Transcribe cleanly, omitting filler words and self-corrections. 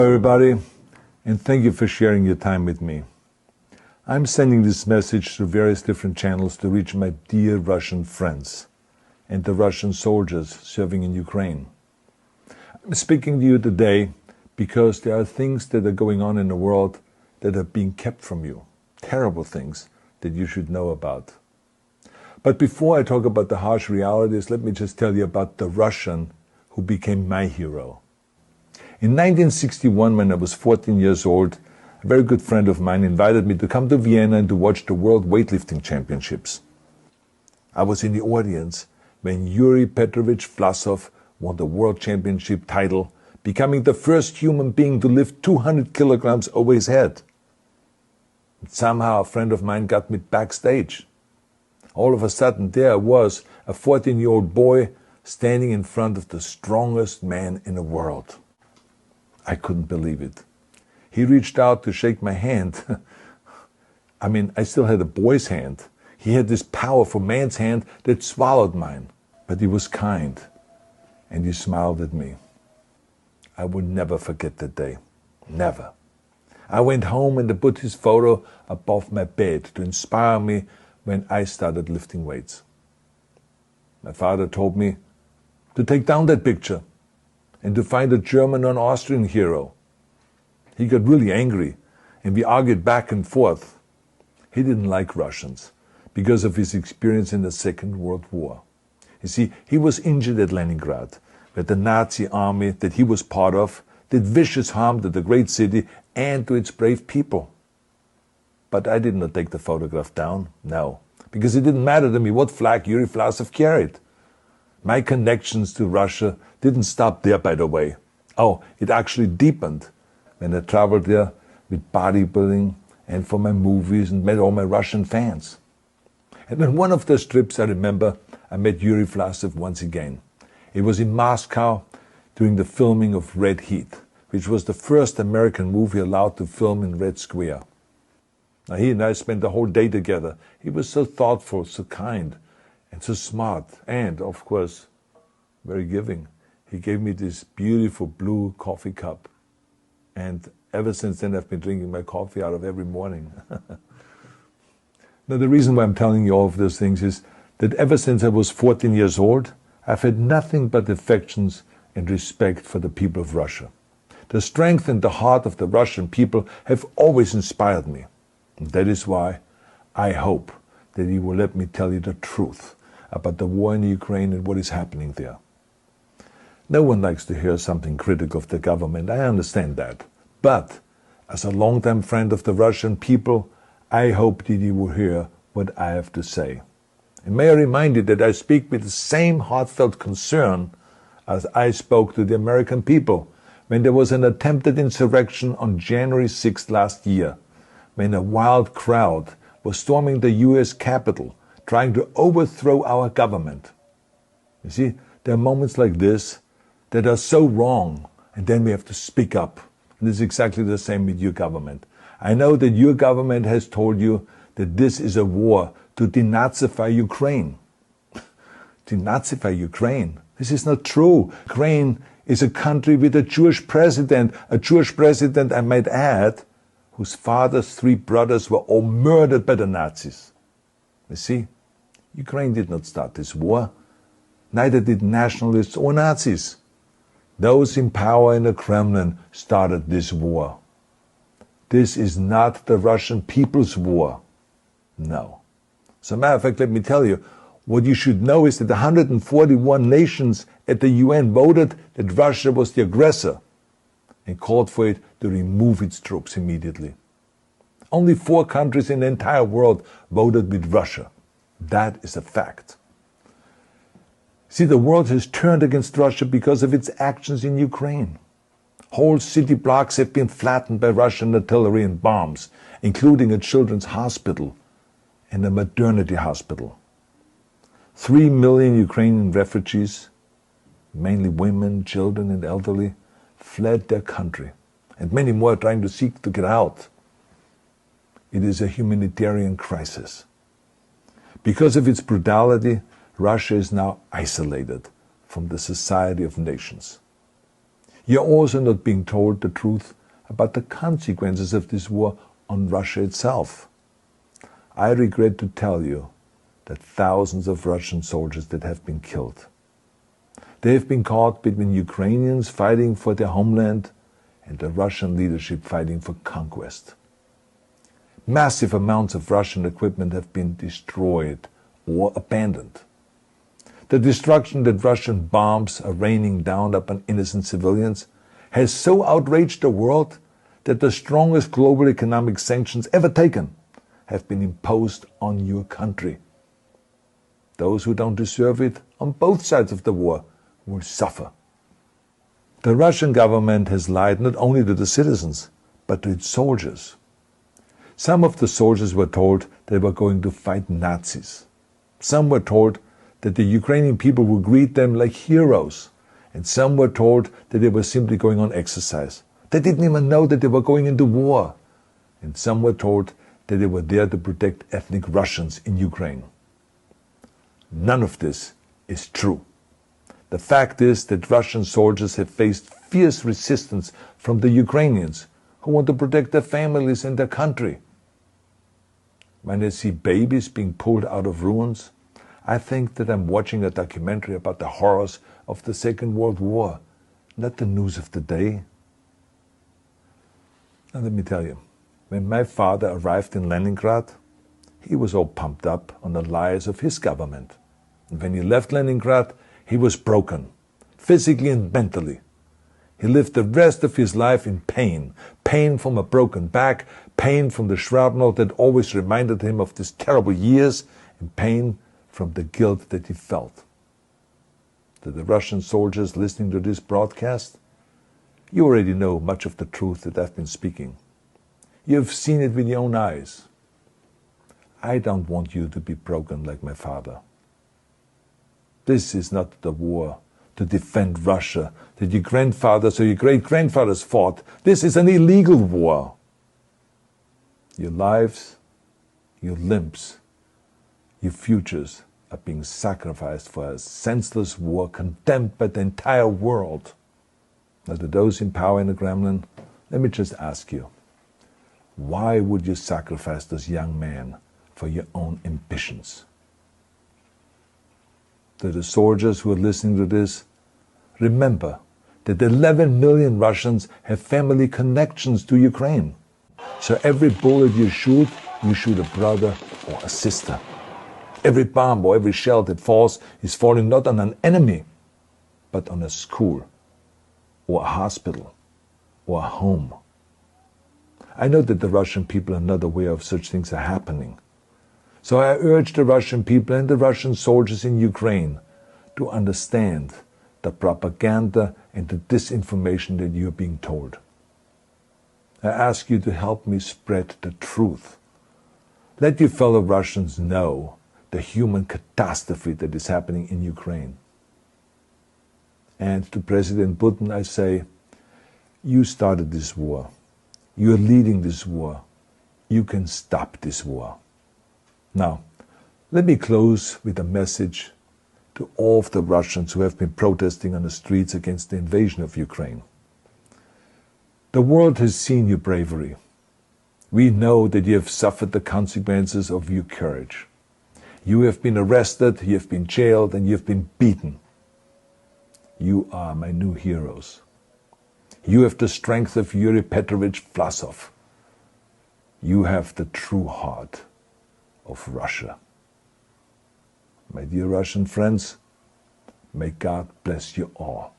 Everybody, and thank you for sharing your time with me. I'm sending this message through various different channels to reach my dear Russian friends and the Russian soldiers serving in Ukraine. I'm speaking to you today because there are things that are going on in the world that are being kept from you, terrible things that you should know about. But before I talk about the harsh realities, let me just tell you about the Russian who became my hero. In 1961, when I was 14 years old, a very good friend of mine invited me to come to Vienna and to watch the World Weightlifting Championships. I was in the audience when Yuri Petrovich Vlasov won the World Championship title, becoming the first human being to lift 200 kilograms over his head. And somehow a friend of mine got me backstage. All of a sudden there was a 14-year-old boy standing in front of the strongest man in the world. I couldn't believe it. He reached out to shake my hand. I still had a boy's hand. He had this powerful man's hand that swallowed mine. But he was kind, and he smiled at me. I will never forget that day. Never. I went home and I put his photo above my bed to inspire me when I started lifting weights. My father told me to take down that picture and to find a German or an Austrian hero. He got really angry, and we argued back and forth. He didn't like Russians because of his experience in the Second World War. You see, he was injured at Leningrad, where the Nazi army that he was part of did vicious harm to the great city and to its brave people. But I did not take the photograph down, no, because it didn't matter to me what flag Yuri Vlasov carried. My connections to Russia didn't stop there, by the way. Oh, it actually deepened when I traveled there with bodybuilding and for my movies and met all my Russian fans. And on one of those trips, I remember, I met Yuri Vlasov once again. It was in Moscow during the filming of Red Heat, which was the first American movie allowed to film in Red Square. Now, he and I spent the whole day together. He was so thoughtful, so kind, and so smart, and, of course, very giving. He gave me this beautiful blue coffee cup. And ever since then, I've been drinking my coffee out of every morning. Now, the reason why I'm telling you all of those things is that ever since I was 14 years old, I've had nothing but affections and respect for the people of Russia. The strength and the heart of the Russian people have always inspired me. And that is why I hope that you will let me tell you the truth about the war in Ukraine and what is happening there. No one likes to hear something critical of the government, I understand that. But as a longtime friend of the Russian people, I hope that you will hear what I have to say. And may I remind you that I speak with the same heartfelt concern as I spoke to the American people when there was an attempted insurrection on January 6th last year, when a wild crowd was storming the US Capitol, trying to overthrow our government. You see, there are moments like this that are so wrong, and then we have to speak up. And this is exactly the same with your government. I know that your government has told you that this is a war to denazify Ukraine. Denazify Ukraine? This is not true. Ukraine is a country with a Jewish president, I might add, whose father's 3 brothers were all murdered by the Nazis. You see, Ukraine did not start this war. Neither did nationalists or Nazis. Those in power in the Kremlin started this war. This is not the Russian people's war. No. As a matter of fact, let me tell you, what you should know is that 141 nations at the UN voted that Russia was the aggressor and called for it to remove its troops immediately. Only 4 countries in the entire world voted with Russia. That is a fact. See, the world has turned against Russia because of its actions in Ukraine. Whole city blocks have been flattened by Russian artillery and bombs, including a children's hospital and a maternity hospital. 3 million Ukrainian refugees, mainly women, children, and elderly, fled their country, and many more are trying to seek to get out. It is a humanitarian crisis. Because of its brutality, Russia is now isolated from the society of nations. You're also not being told the truth about the consequences of this war on Russia itself. I regret to tell you that thousands of Russian soldiers that have been killed. They have been caught between Ukrainians fighting for their homeland and the Russian leadership fighting for conquest. Massive amounts of Russian equipment have been destroyed or abandoned. The destruction that Russian bombs are raining down upon innocent civilians has so outraged the world that the strongest global economic sanctions ever taken have been imposed on your country. Those who don't deserve it on both sides of the war will suffer. The Russian government has lied not only to the citizens, but to its soldiers. Some of the soldiers were told they were going to fight Nazis. Some were told that the Ukrainian people would greet them like heroes, and some were told that they were simply going on exercise. They didn't even know that they were going into war. And some were told that they were there to protect ethnic Russians in Ukraine. None of this is true. The fact is that Russian soldiers have faced fierce resistance from the Ukrainians who want to protect their families and their country. When I see babies being pulled out of ruins, I think that I'm watching a documentary about the horrors of the Second World War, not the news of the day. Now let me tell you, when my father arrived in Leningrad, he was all pumped up on the lies of his government. And when he left Leningrad, he was broken, physically and mentally. He lived the rest of his life in pain. Pain from a broken back, pain from the shrapnel that always reminded him of these terrible years, and pain from the guilt that he felt. To the Russian soldiers listening to this broadcast, you already know much of the truth that I've been speaking. You've seen it with your own eyes. I don't want you to be broken like my father. This is not the war to defend Russia that your grandfathers or your great-grandfathers fought. This is an illegal war. Your lives, your limbs, your futures are being sacrificed for a senseless war condemned by the entire world. Now, to those in power in the Kremlin, let me just ask you, why would you sacrifice those young men for your own ambitions? To the soldiers who are listening to this, remember that 11 million Russians have family connections to Ukraine. So every bullet you shoot a brother or a sister. Every bomb or every shell that falls is falling not on an enemy, but on a school, or a hospital, or a home. I know that the Russian people are not aware of such things are happening. So I urge the Russian people and the Russian soldiers in Ukraine to understand the propaganda and the disinformation that you are being told. I ask you to help me spread the truth. Let your fellow Russians know the human catastrophe that is happening in Ukraine. And to President Putin I say, you started this war. You are leading this war. You can stop this war. Now, let me close with a message to all of the Russians who have been protesting on the streets against the invasion of Ukraine. The world has seen your bravery. We know that you have suffered the consequences of your courage. You have been arrested, you have been jailed, and you have been beaten. You are my new heroes. You have the strength of Yuri Petrovich Vlasov. You have the true heart of Russia. My dear Russian friends, may God bless you all.